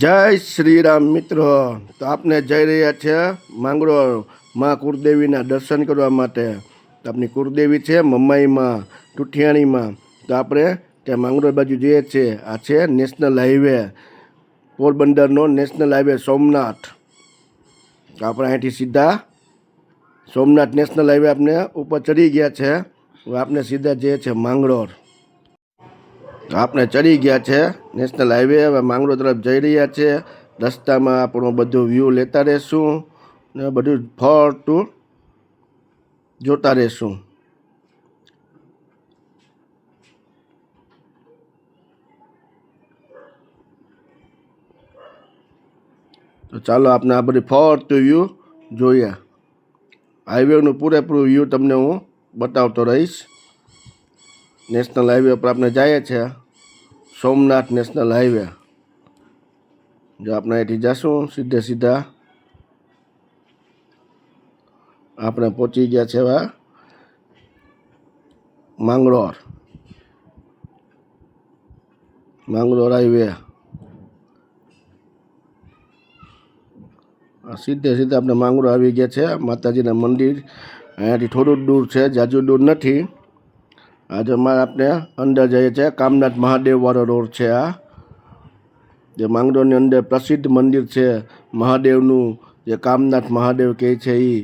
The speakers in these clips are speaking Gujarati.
જય શ્રી રામ મિત્રો, તો આપણે જઈ રહ્યા છે માંગરોળ માં કુળદેવીના દર્શન કરવા માટે. તો આપણી કુળદેવી છે મમ્માઈમાં ટુઠિયાણીમાં. તો આપણે ત્યાં માંગરોળ બાજુ જઈએ છીએ. આ છે નેશનલ હાઈવે, પોરબંદરનો નેશનલ હાઈવે સોમનાથ. તો આપણે અહીંથી સીધા સોમનાથ નેશનલ હાઈવે આપણે ઉપર ચડી ગયા છે. હવે આપણે સીધા જઈએ છીએ માંગરોળ. આપણે ચડી ગયા છે નેશનલ હાઈવે. હવે માંગરોળ તરફ જઈ રહ્યા છે. રસ્તામાં આપણો બધો વ્યૂ લેતા રહેશું ને બધું ફરતું જોતા રહેશું. તો ચાલો આપણે આ બધી ફરતું વ્યૂ જોઈએ. હાઈવેનું પૂરેપૂરું વ્યૂ તમને હું બતાવતો રહીશ. નેશનલ હાઈવે પર આપણે જઈએ છીએ, સોમનાથ નેશનલ હાઈવે. જો આપણે અહીંથી જઈશું સીધે સીધા આપણે પહોંચી ગયા છે હવે માંગરોળ હાઈવે. સીધે સીધા આપણે માંગરોળ આવી ગયા છે. માતાજીના મંદિર અહીંયાથી થોડું દૂર છે, જાજુ દૂર નથી. આજે અમારે આપણે અંદર જઈએ છીએ. કામનાથ મહાદેવ વાળો રોડ છે આ, જે માંગરોળની અંદર પ્રસિદ્ધ મંદિર છે મહાદેવનું, જે કામનાથ મહાદેવ કહે છે એ.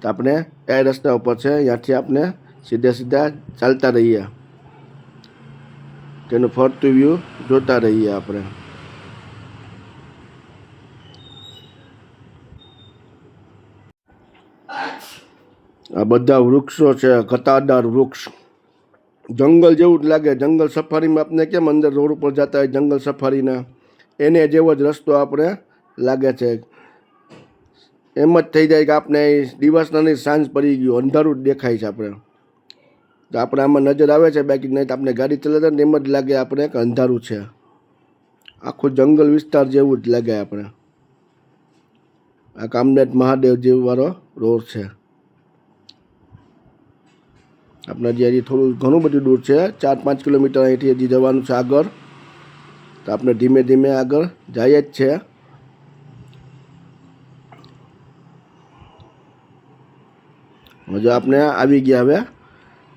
તો આપણે એ રસ્તા ઉપર છે, ત્યાંથી આપણે સીધા સીધા ચાલતા રહીએ, તેનું ફરતું વ્યૂ જોતા રહીએ આપણે. આ બધા વૃક્ષો છે, ઘટાદાર વૃક્ષ, જંગલ જેવું જ લાગે. જંગલ સફારીમાં આપણે કેમ અંદર રોડ ઉપર જતા હોય જંગલ સફારીના, એને જેવો જ રસ્તો આપણે લાગે છે. એમ જ થઈ જાય કે આપણે દિવસના નહીં સાંજ પડી ગયું, અંધારું જ દેખાય છે આપણે. તો આપણે આમાં નજર આવે છે, બાકી નહીં તો આપણે ગાડી ચલાવતા ને એમ જ લાગે આપણે કે અંધારું છે. આખું જંગલ વિસ્તાર જેવું જ લાગે આપણે. આ કામનાથ મહાદેવ જેવું વાળો રોડ છે. આપણે હજી થોડું ઘણું બધું દૂર છે, 4-5 કિલોમીટર અહીંથી હજી જવાનું છે આગળ. તો આપણે ધીમે ધીમે આગળ જઈએ જ છે. હજુ આપણે આવી ગયા હવે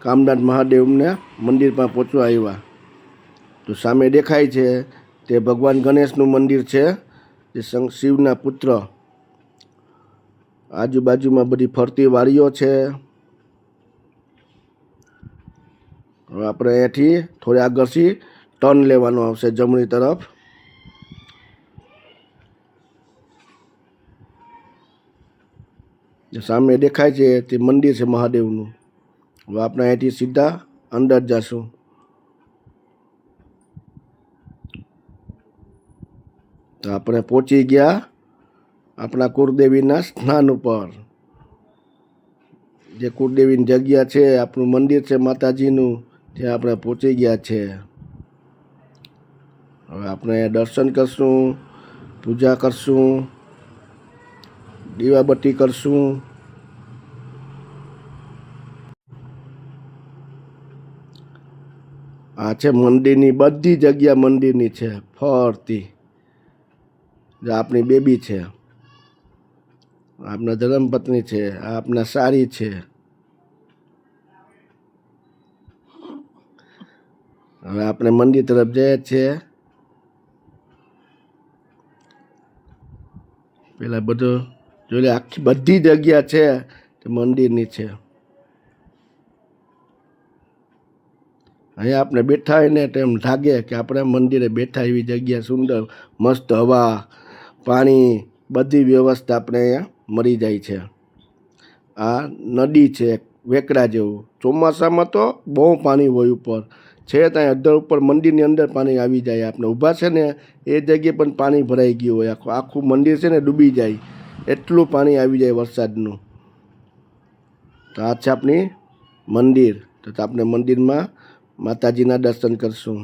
કામનાથ મહાદેવને મંદિર પર પહોંચવા આવ્યા. તો સામે દેખાય છે તે ભગવાન ગણેશનું મંદિર છે, જે શિવના પુત્ર. આજુબાજુમાં બધી ફરતી વાડીઓ છે. હવે આપણે અહીંયાથી થોડી આગળથી ટર્ન લેવાનો આવશે જમણી તરફ. જે સામે દેખાય છે તે મંદિર છે મહાદેવનું. હવે આપણે અહીંયાથી સીધા અંદર જશું. તો આપણે પહોંચી ગયા આપણા કુળદેવીના સ્થાન ઉપર. જે કુળદેવીની જગ્યા છે, આપણું મંદિર છે માતાજીનું, ત્યાં આપણે પહોંચી ગયા છે. હવે આપણે દર્શન કરશું, પૂજા કરશું, દીવાબત્તી કરશું. આ છે મંદિરની બધી જગ્યા, મંદિરની છે ફરતી. જે આપણી બેબી છે, આપણા ધર્મપત્ની છે, આ આપણા સારી છે. હવે આપણે મંદિર તરફ જઈએ છીએ. પેલા બધું જોઈ લે, આખી બધી જગ્યા છે તે મંદિરની છે. અહીંયા આપણે બેઠા હોય ને તો એમ લાગે કે આપણે મંદિરે બેઠા, એવી જગ્યા સુંદર, મસ્ત હવા, પાણી, બધી વ્યવસ્થા આપણે અહીંયા મળી જાય છે. આ નદી છે વેકડા જેવું. ચોમાસામાં તો બહુ પાણી હોય ઉપર છે, ત્યાં અડધર ઉપર મંદિરની અંદર પાણી આવી જાય. આપણે ઊભા છે ને એ જગ્યાએ પણ પાણી ભરાઈ ગયું હોય. આખું મંદિર છે ને ડૂબી જાય, એટલું પાણી આવી જાય વરસાદનું. તો આ છે આપણી મંદિર. તો આપણે મંદિરમાં માતાજીના દર્શન કરશું.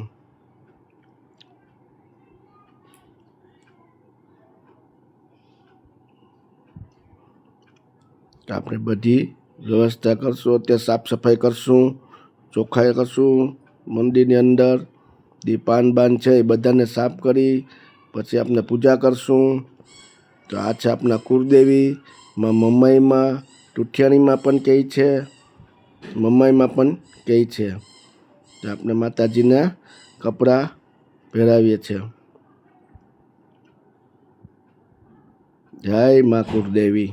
તો આપણે બધી વ્યવસ્થા કરશું, તે સાફ સફાઈ કરશું, ચોખ્ખાઈ કરશું. મંદિરની અંદર દીપાન બાન છે એ બધાને સાફ કરી પછી આપણે પૂજા કરશું. તો આ છે આપણા કુળદેવી માં મમ્માઈમાં, ટુઠિયાણીમાં પણ કહે છે, મમ્માઈમાં પણ કહે છે. તો આપણે માતાજીના કપડાં પહેરાવીએ છીએ. જય મા કુળદેવી.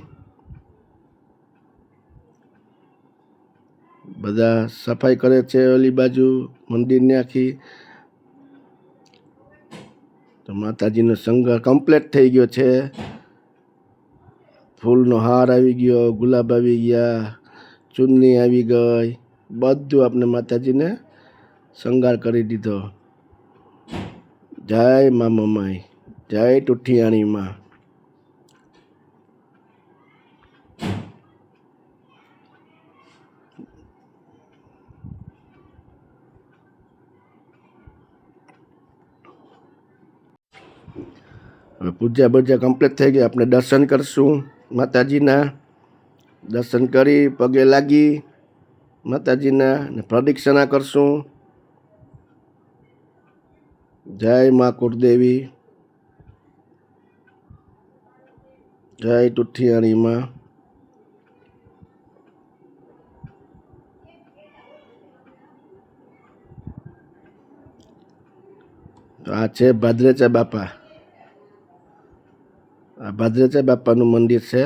બધા સફાઈ કરે છે ઓલી બાજુ મંદિરની આખી. તો માતાજીનો શણગાર કમ્પ્લીટ થઈ ગયો છે. ફૂલનો હાર આવી ગયો, ગુલાબ આવી ગયા, ચૂનની આવી ગઈ, બધું આપણે માતાજીને શણગાર કરી દીધો. જય મા મમાઈ, જય ટુઠિયાણીમાં. હવે પૂજા બજા કમ્પ્લીટ થઈ ગઈ. આપણે દર્શન કરશું માતાજીના. દર્શન કરી પગે લાગી માતાજીના ને પ્રદક્ષિણા કરશું. જય મા કુળદેવી, જય ટુઠિયાણીમાં. તો આ છે ભાદરેચા બાપા. આ ભાદરેચા બાપાનું મંદિર છે.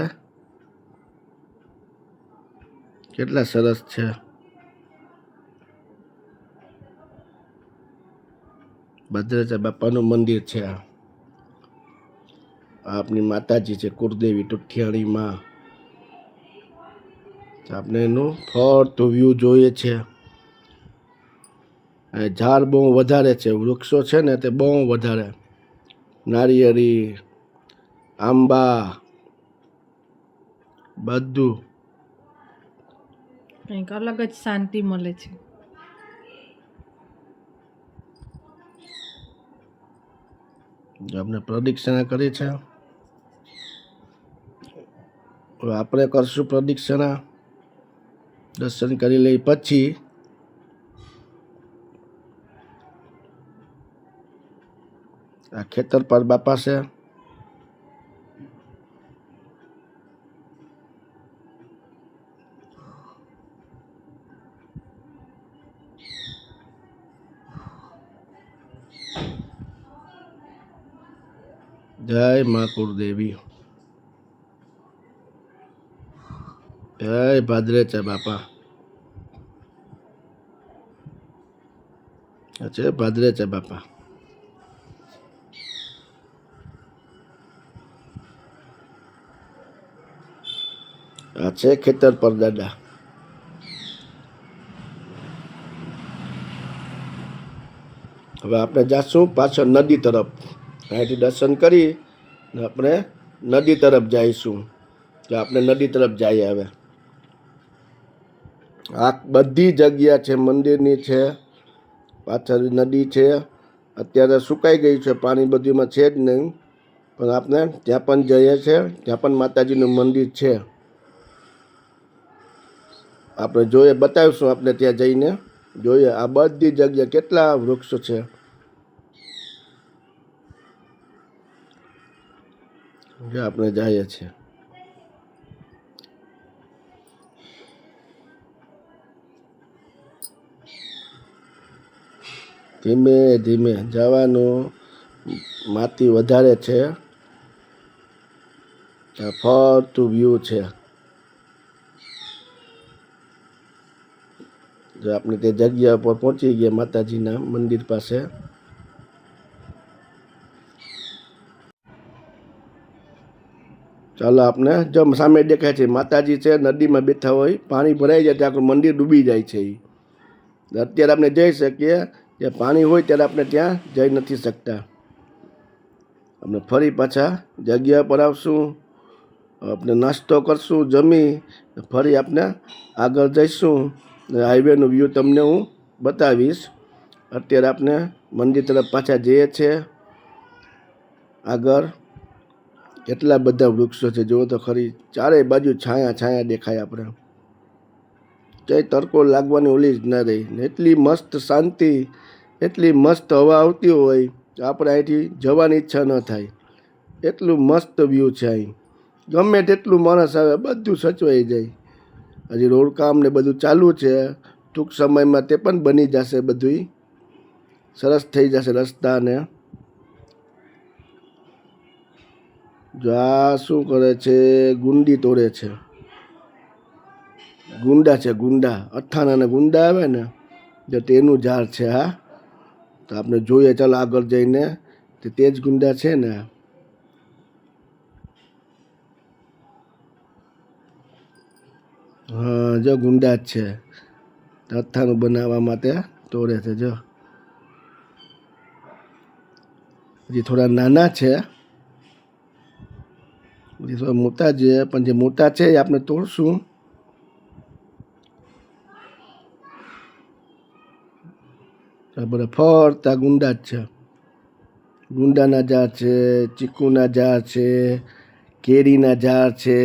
કેટલા સરસ છે. ભાદરેચા બાપાનું મંદિર છે. આ આપની માતાજી છે કુળદેવી ટુઠિયાણીમાં. આપણે એનું ફરતું વ્યૂ જોઈએ છે. ઝાડ બહુ વધારે છે, વૃક્ષો છે ને તે બહુ વધારે. નારિયેળી, આંબા, બધું કંઈક અલગ જ શાંતિ મળે છે. આપણે પ્રદક્ષિણા કરી છે. હવે આપણે કરશું પ્રદક્ષિણા. દર્શન કરી લઈ પછી આ ખેતર પર બાપા છે. જય મા કુળદેવી, જય ભાદરેચા બાપા. છે ભાદરેચા બાપા. આ છે ખેતર પર દાદા. હવે આપણે જાશું પાછળ નદી તરફ. અહીંથી દર્શન કરી ને આપણે નદી તરફ જઈશું. તો આપણે નદી તરફ જઈએ. હવે આ બધી જગ્યા છે મંદિરની છે, પાછળ નદી છે. અત્યારે સુકાઈ ગઈ છે, પાણી બધુંમાં છે જ નહીં, પણ આપણે ત્યાં પણ જઈએ છીએ. ત્યાં પણ માતાજીનું મંદિર છે. આપણે જોઈએ, બતાવીશું આપણે ત્યાં જઈને. જોઈએ આ બધી જગ્યા કેટલા વૃક્ષો છે. જે આપણે જઈએ છીએ. ધીમે ધીમે જવાનું. માટી વધારે છે. આ ફરતું વ્યૂ છે. જો આપણે તે જગ્યા પર પહોંચી ગયા માતાજીના મંદિર પાસે. ચાલો આપણે જો સામે દેખાય છે માતાજી છે, નદીમાં બેઠા હોય, પાણી ભરાઈ જાય ત્યાં મંદિર ડૂબી જાય છે. અત્યારે આપણે જઈ શકીએ, ત્યાં પાણી હોય ત્યારે આપણે ત્યાં જઈ નથી શકતા. આપણે ફરી પાછા જગ્યા પર આવશું. આપણે નાસ્તો કરશું, જમી ફરી આપણે આગળ જઈશું. હાઈવેનું વ્યૂ તમને હું બતાવીશ. અત્યારે આપણે મંદિર તરફ પાછા જઈએ છીએ. આગળ કેટલા બધા વૃક્ષો છે જુઓ તો ખરી. ચારેય બાજુ છાયા છાયા દેખાય. આપણે ક્યાંય તડકો લાગવાની ઓલી જ ના રહી. એટલી મસ્ત શાંતિ, એટલી મસ્ત હવા આવતી હોય. તો આપણે અહીંથી જવાની ઈચ્છા ન થાય. એટલું મસ્ત વ્યૂ છે અહીં. ગમે તેટલું માણસ આવે બધું સચવાઈ જાય. હજી રોડ કામ ને બધું ચાલુ છે. ટૂંક સમયમાં તે પણ બની જશે. બધું સરસ થઈ જશે રસ્તા ને. જો આ શું કરે છે? ગુંડી તોડે છે. ગુંડા છે, ગુંડા. અથાણાના ગુંડા આવે ને તો તેનું ઝાડ છે. હા, તો આપણે જોઈએ ચાલો આગળ જઈને. તે જ ગુંડા છે ને. હા, જો ગુંડા જ છે. અથાણું બનાવવા માટે તોડે છે. જો હજી થોડા નાના છે, હજી થોડા મોટા છે, પણ જે મોટા છે એ આપણે તોડશું. બધા ફરતા ગુંડા જ છે. ગુંડાના ઝાડ છે, ચીકુના ઝાડ છે, કેરીના ઝાડ છે,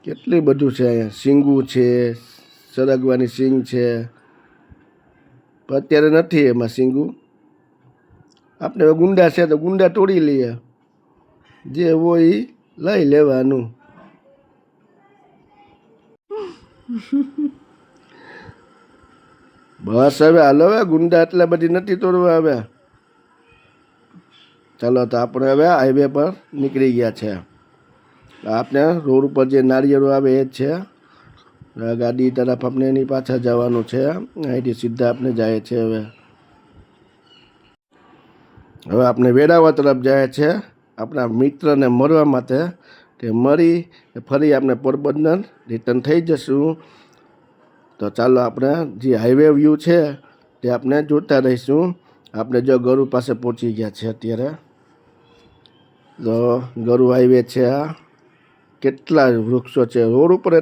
કેટલું બધું છે અહીંયા. શીંગું છે, સરગવાની શીંગ છે, પણ અત્યારે નથી એમાં શીંગું. આપણે હવે ગુંડા છે તો ગુંડા તોડી લઈએ. જે હોય એ લઈ લેવાનું. બસ હવે હાલો. હવે ગુંડા એટલા બધી નથી તોડવા. હવે ચાલો, તો આપણે હવે હાઈવે પર નીકળી ગયા છે. આપણે રોડ ઉપર જે નાળિયેરો આવે એ જ છે. ગાડી તરફ આપણે એની પાછળ જવાનું છે. અહીંથી સીધા આપણે જાય છે. હવે આપણે વેરાવળ તરફ જાય છે આપણા મિત્રને મળવા માટે. તે મળી ફરી આપણે પોરબંદર રિટર્ન થઈ જશું. તો ચાલો આપણે જે હાઈવે વ્યૂ છે તે આપણે જોતા રહીશું. આપણે જો ગરુ પાસે પહોંચી ગયા છે અત્યારે. તો ગરુ હાઈવે છે. આ કેટલા વૃક્ષો છે રોડ ઉપર.